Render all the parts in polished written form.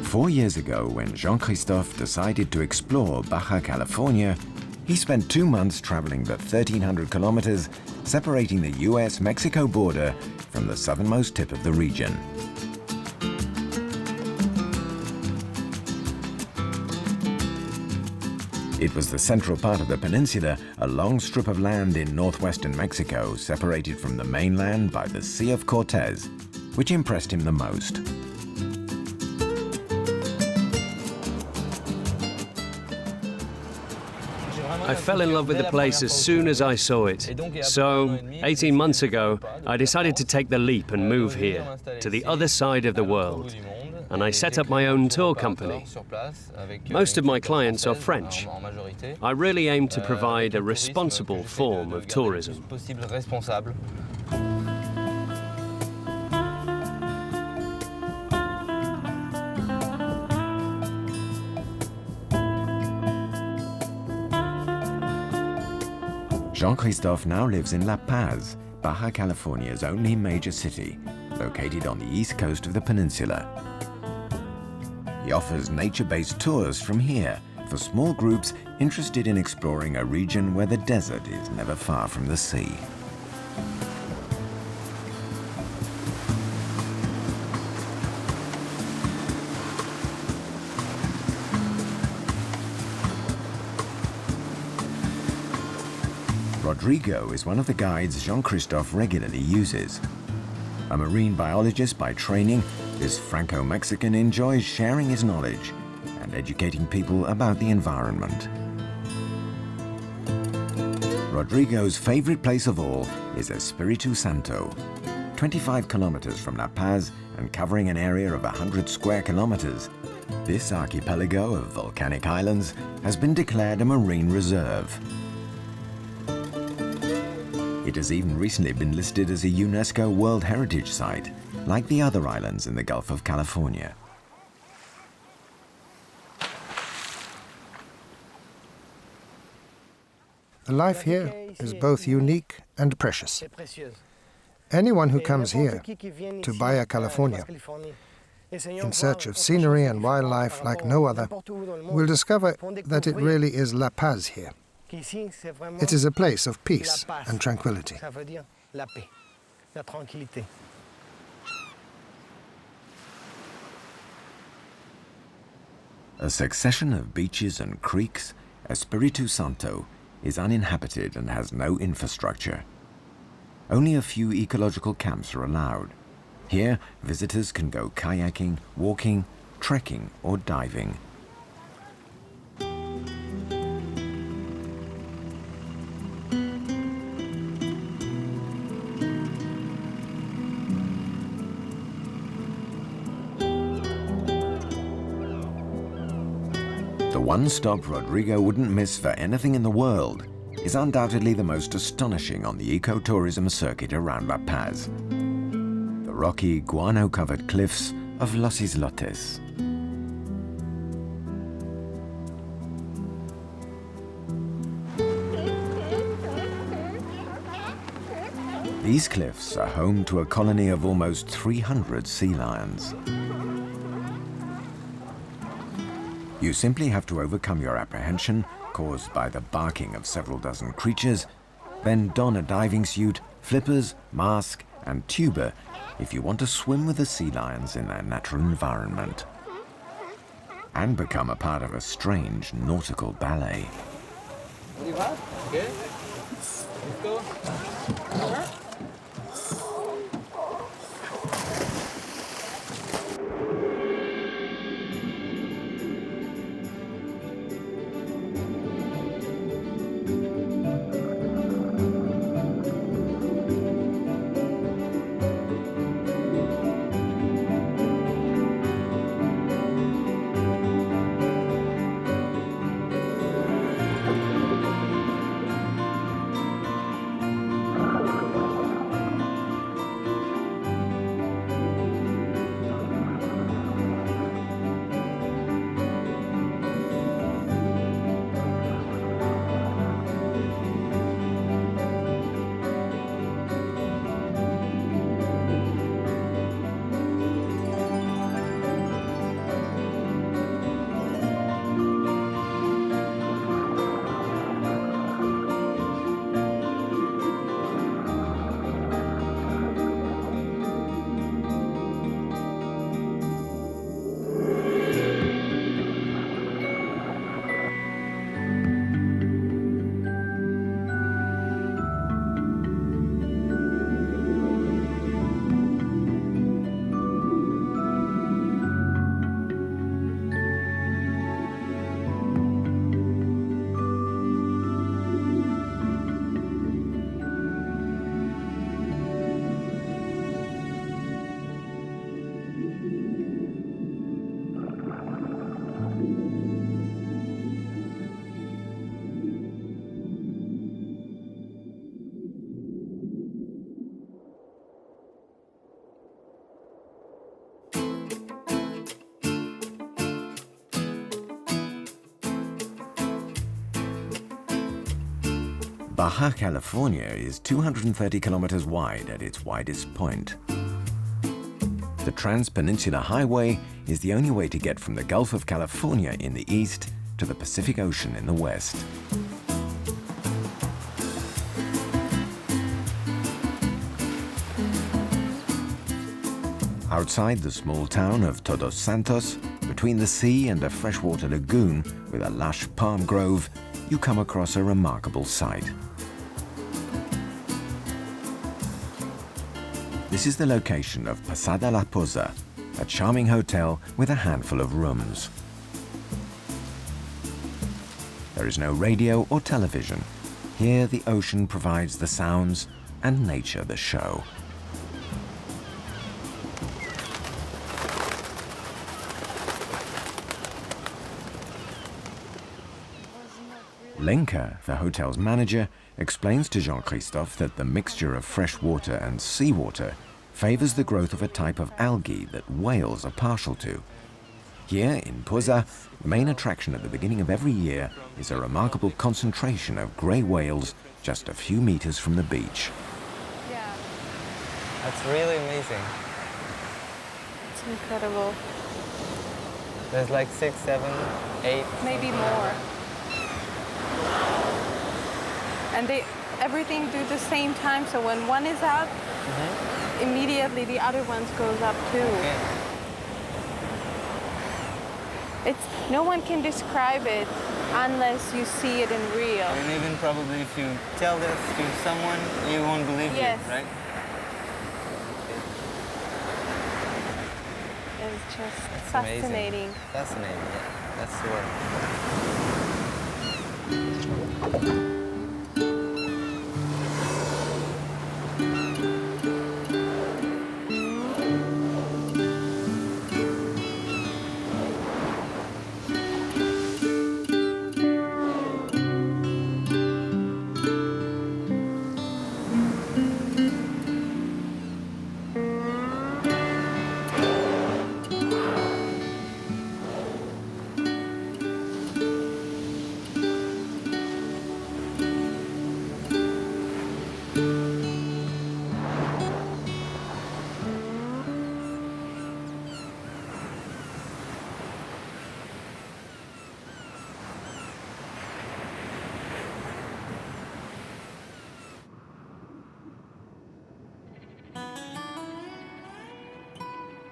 4 years ago, when Jean-Christophe decided to explore Baja California, he spent 2 months traveling the 1,300 kilometers separating the US-Mexico border from the southernmost tip of the region. It was the central part of the peninsula, a long strip of land in northwestern Mexico separated from the mainland by the Sea of Cortez, which impressed him the most. I fell in love with the place as soon as I saw it. So, 18 months ago, I decided to take the leap and move here, to the other side of the world. And I set up my own tour company. Most of my clients are French. I really aim to provide a responsible form of tourism. Jean-Christophe now lives in La Paz, Baja California's only major city, located on the east coast of the peninsula. He offers nature-based tours from here for small groups interested in exploring a region where the desert is never far from the sea. Rodrigo is one of the guides Jean-Christophe regularly uses. A marine biologist by training, this Franco-Mexican enjoys sharing his knowledge and educating people about the environment. Rodrigo's favorite place of all is Espiritu Santo. 25 kilometers from La Paz and covering an area of 100 square kilometers, this archipelago of volcanic islands has been declared a marine reserve. It has even recently been listed as a UNESCO World Heritage Site, like the other islands in the Gulf of California. The life here is both unique and precious. Anyone who comes here to Baja California in search of scenery and wildlife like no other will discover that it really is La Paz here. It is a place of peace and tranquility. A succession of beaches and creeks, Espiritu Santo is uninhabited and has no infrastructure. Only a few ecological camps are allowed. Here, visitors can go kayaking, walking, trekking, or diving. The one stop Rodrigo wouldn't miss for anything in the world is undoubtedly the most astonishing on the ecotourism circuit around La Paz: the rocky, guano-covered cliffs of Los Islotes. These cliffs are home to a colony of almost 300 sea lions. You simply have to overcome your apprehension caused by the barking of several dozen creatures, then don a diving suit, flippers, mask, and tuba if you want to swim with the sea lions in their natural environment and become a part of a strange nautical ballet. Baja California is 230 kilometers wide at its widest point. The Trans-Peninsular Highway is the only way to get from the Gulf of California in the east to the Pacific Ocean in the west. Outside the small town of Todos Santos, between the sea and a freshwater lagoon with a lush palm grove, you come across a remarkable sight. This is the location of Posada La Poza, a charming hotel with a handful of rooms. There is no radio or television. Here the ocean provides the sounds and nature the show. Lenka, the hotel's manager, explains to Jean-Christophe that the mixture of fresh water and seawater favors the growth of a type of algae that whales are partial to. Here in Poza, the main attraction at the beginning of every year is a remarkable concentration of grey whales just a few meters from the beach. Yeah, That's really amazing. it's incredible. There's like 6, 7, 8. Maybe more. And everything do the same time, so when one is out, immediately the other ones goes up too. Yeah. No one can describe it unless you see it in real. And even probably if you tell this to someone, you won't believe Yes. you, right? It's just That's fascinating. amazing. Fascinating, yeah. That's the word.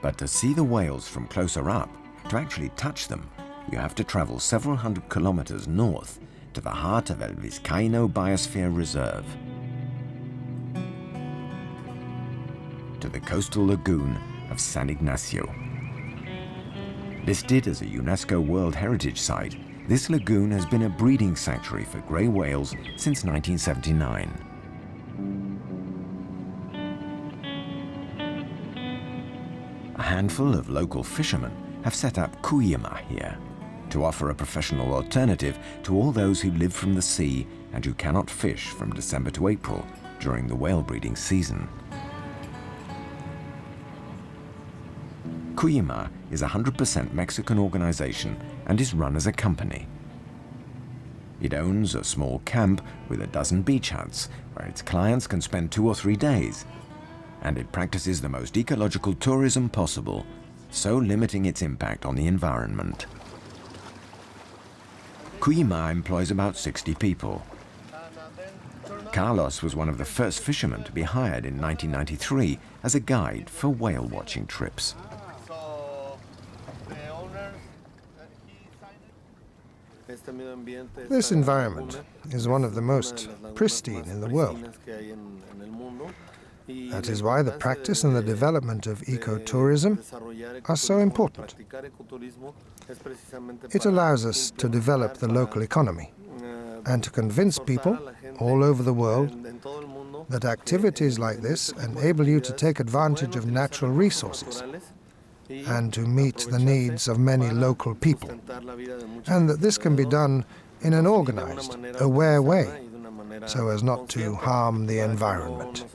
But to see the whales from closer up, to actually touch them, you have to travel several hundred kilometers north to the heart of El Vizcaíno Biosphere Reserve, to the coastal lagoon of San Ignacio. Listed as a UNESCO World Heritage Site, this lagoon has been a breeding sanctuary for grey whales since 1979. A handful of local fishermen have set up Cuyama here to offer a professional alternative to all those who live from the sea and who cannot fish from December to April during the whale breeding season. Cuyama is a 100% Mexican organization and is run as a company. It owns a small camp with a dozen beach huts where its clients can spend 2 or 3 days, and it practices the most ecological tourism possible, so limiting its impact on the environment. Cuyama employs about 60 people. Carlos was one of the first fishermen to be hired in 1993 as a guide for whale watching trips. This environment is one of the most pristine in the world. That is why the practice and the development of ecotourism are so important. It allows us to develop the local economy and to convince people all over the world that activities like this enable you to take advantage of natural resources and to meet the needs of many local people, and that this can be done in an organized, aware way, so as not to harm the environment.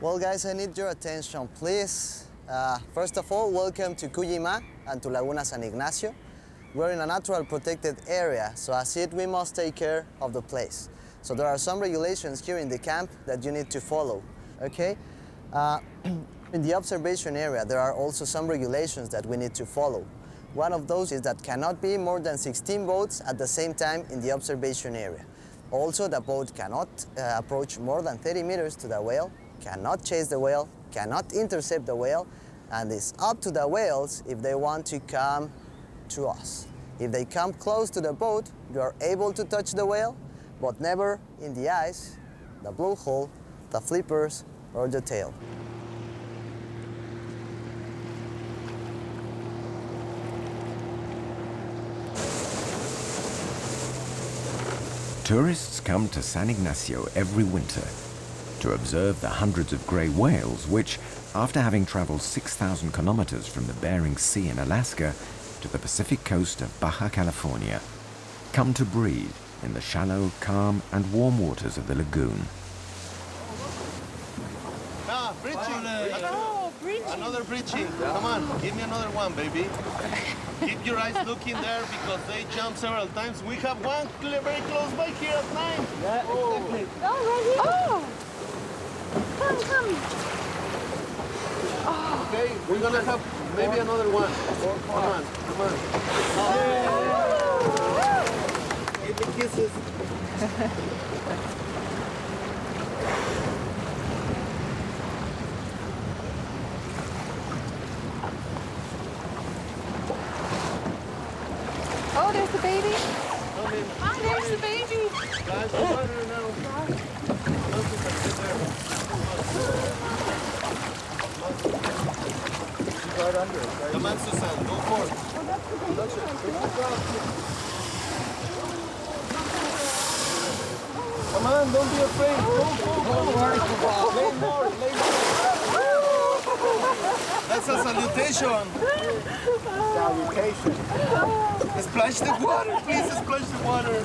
Well, guys, I need your attention, please. First of all, welcome to Cuyima and to Laguna San Ignacio. We're in a natural protected area, so as it, we must take care of the place. So there are some regulations here in the camp that you need to follow, okay? In the observation area, there are also some regulations that we need to follow. One of those is that cannot be more than 16 boats at the same time in the observation area. Also, the boat cannot approach more than 30 meters to the whale, cannot chase the whale, cannot intercept the whale, and it's up to the whales if they want to come to us. If they come close to the boat, you are able to touch the whale, but never in the eyes, the blowhole, the flippers, or the tail. Tourists come to San Ignacio every winter to observe the hundreds of gray whales which, after having traveled 6,000 kilometers from the Bering Sea in Alaska to the Pacific coast of Baja California, come to breed in the shallow, calm, and warm waters of the lagoon. Ah, breaching! Oh, breaching! Another breaching. Come on, give me another one, baby. Keep your eyes looking there because they jump several times. We have one very close by here at 9. Yeah, exactly. Oh, right here. Come. Oh. Okay, we're gonna have maybe another one. Come on. Oh. Give me kisses. Oh, there's the baby. Come in. Oh, there's the baby. Guys, the water now. Right under it, right? Come on, Susan, go forward. Come on, don't be afraid. Go. Lay more. That's a salutation. Salutation. Splash the water, please splash the water.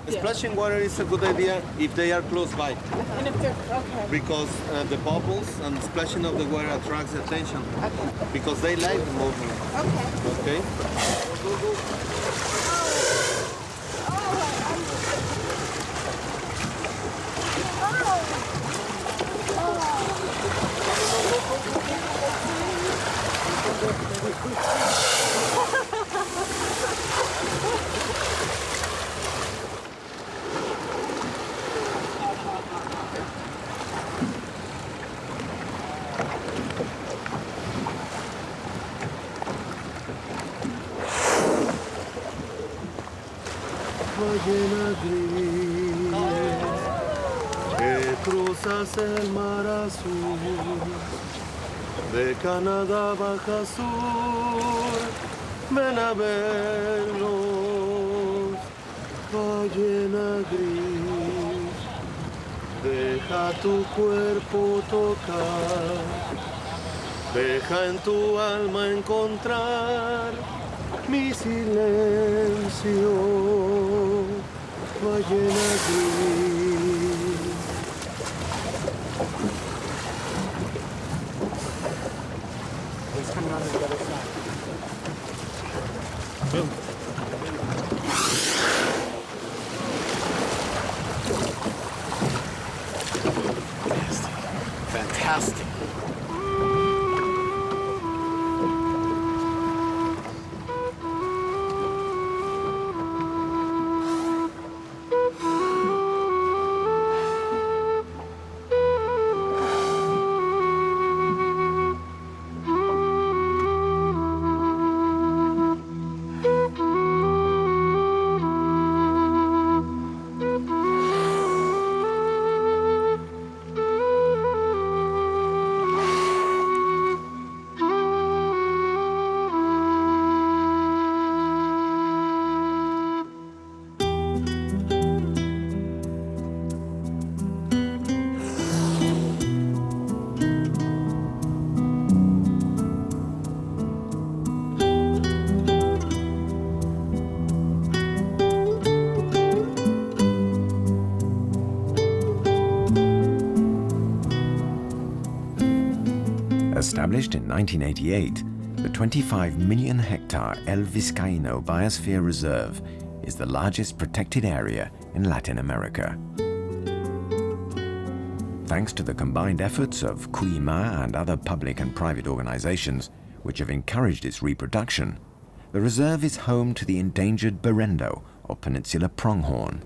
Splashing water is a good idea if they are close by. And if they're, okay. Because the bubbles and splashing of the water attracts attention. Because they like the movement. Okay. Okay? Ballena gris, que cruzas el mar azul, de Canadá Baja Sur, ven a vernos, ballena gris, deja tu cuerpo tocar, deja en tu alma encontrar mi silencio, ballena gris. He's coming on the other side. Fantastic. Established in 1988, the 25 million hectare El Vizcaíno Biosphere Reserve is the largest protected area in Latin America. Thanks to the combined efforts of CUIMA and other public and private organizations which have encouraged its reproduction, the reserve is home to the endangered Berendo, or peninsula pronghorn.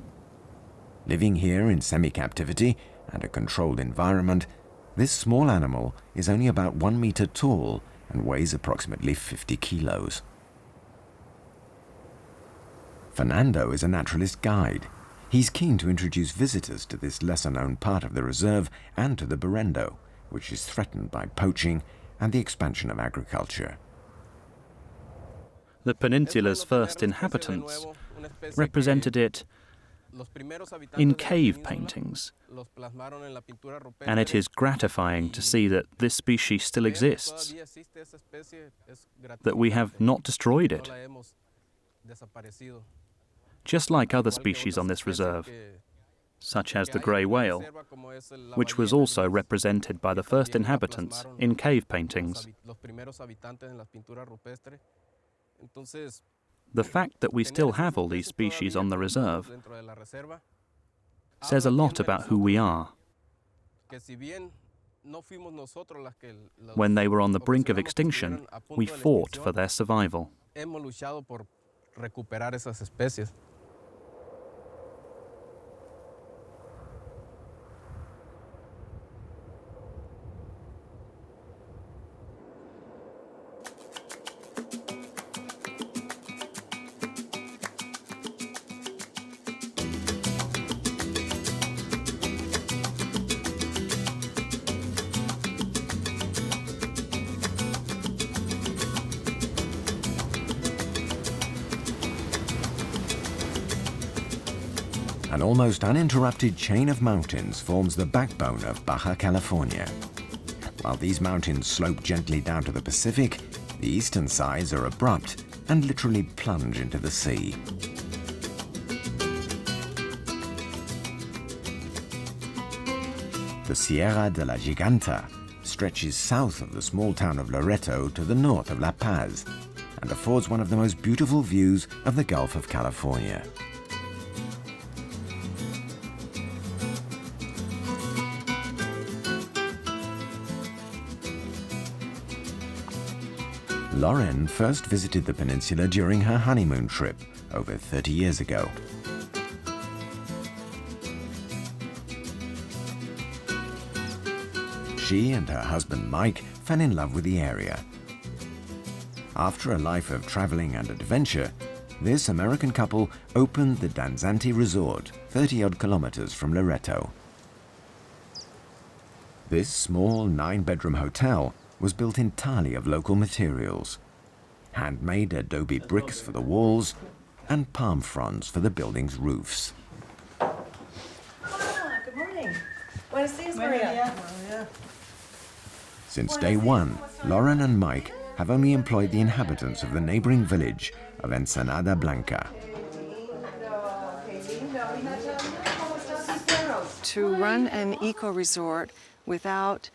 Living here in semi-captivity and a controlled environment, this small animal is only about 1 meter tall and weighs approximately 50 kilos. Fernando is a naturalist guide. He's keen to introduce visitors to this lesser-known part of the reserve and to the Berendo, which is threatened by poaching and the expansion of agriculture. The peninsula's first inhabitants represented it in cave paintings, and it is gratifying to see that this species still exists, that we have not destroyed it. Just like other species on this reserve, such as the grey whale, which was also represented by the first inhabitants in cave paintings. The fact that we still have all these species on the reserve says a lot about who we are. When they were on the brink of extinction, we fought for their survival. An almost uninterrupted chain of mountains forms the backbone of Baja California. While these mountains slope gently down to the Pacific, the eastern sides are abrupt and literally plunge into the sea. The Sierra de la Giganta stretches south of the small town of Loreto to the north of La Paz and affords one of the most beautiful views of the Gulf of California. Laurent first visited the peninsula during her honeymoon trip over 30 years ago. She and her husband Mike fell in love with the area. After a life of traveling and adventure, this American couple opened the Danzante Resort, 30-odd kilometers from Loreto. This small 9-bedroom hotel was built entirely of local materials, handmade adobe bricks for the walls and palm fronds for the building's roofs. Good morning. Buenos dias, Maria. Since day one, Laurent and Mike have only employed the inhabitants of the neighboring village of Ensenada Blanca. To run an eco-resort without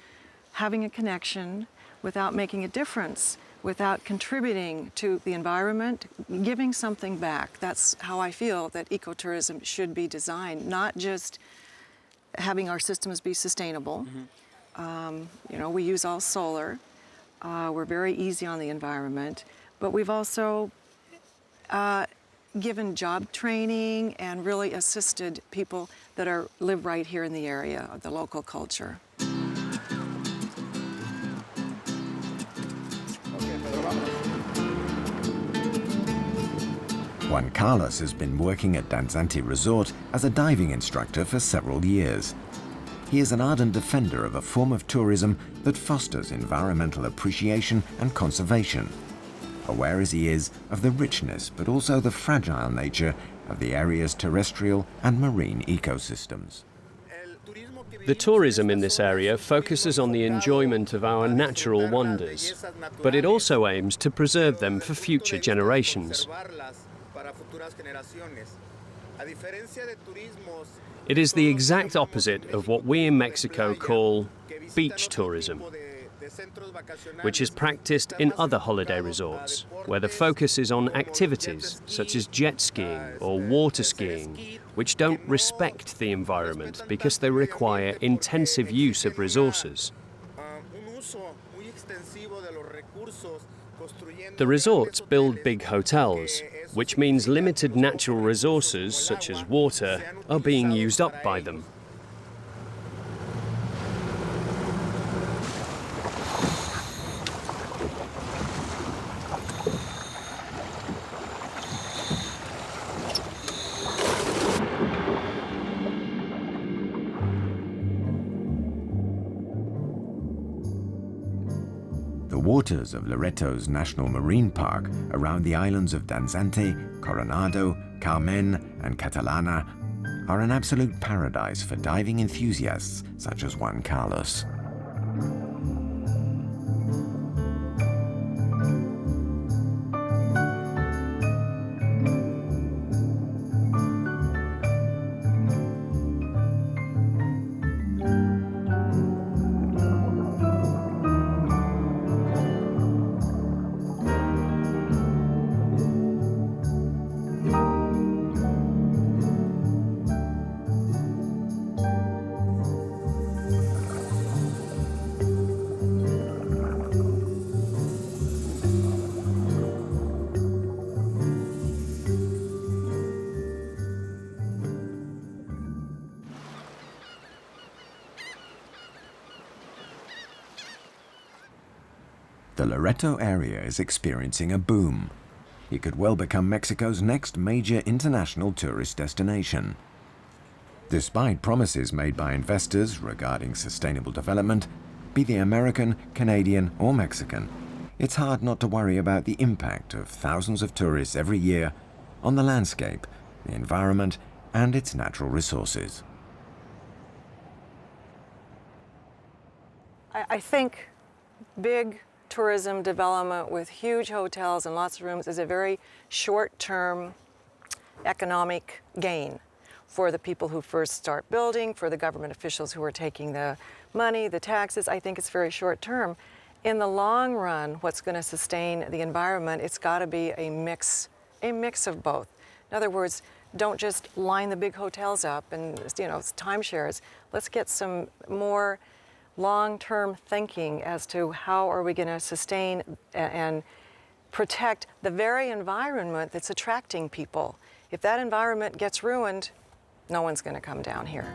having a connection, without making a difference, without contributing to the environment, giving something back. That's how I feel that ecotourism should be designed, not just having our systems be sustainable. You know, we use all solar. We're very easy on the environment, but we've also given job training and really assisted people that live right here in the area of the local culture. Juan Carlos has been working at Danzante Resort as a diving instructor for several years. He is an ardent defender of a form of tourism that fosters environmental appreciation and conservation, aware as he is of the richness but also the fragile nature of the area's terrestrial and marine ecosystems. The tourism in this area focuses on the enjoyment of our natural wonders, but it also aims to preserve them for future generations. It is the exact opposite of what we in Mexico call beach tourism. which is practiced in other holiday resorts, where the focus is on activities such as jet skiing or water skiing, which don't respect the environment because they require intensive use of resources. The resorts build big hotels, which means limited natural resources, such as water, are being used up by them. The waters of Loreto's National Marine Park around the islands of Danzante, Coronado, Carmen, and Catalana are an absolute paradise for diving enthusiasts such as Juan Carlos. The Loreto area is experiencing a boom. It could well become Mexico's next major international tourist destination. Despite promises made by investors regarding sustainable development, be they American, Canadian, or Mexican, it's hard not to worry about the impact of thousands of tourists every year on the landscape, the environment, and its natural resources. I think big tourism development with huge hotels and lots of rooms is a very short-term economic gain for the people who first start building, for the government officials who are taking the money, the taxes. I think it's very short-term. In the long run, what's going to sustain the environment, it's got to be a mix of both. In other words, don't just line the big hotels up and, timeshares. Let's get some more long-term thinking as to how are we going to sustain and protect the very environment that's attracting people. If that environment gets ruined, no one's going to come down here.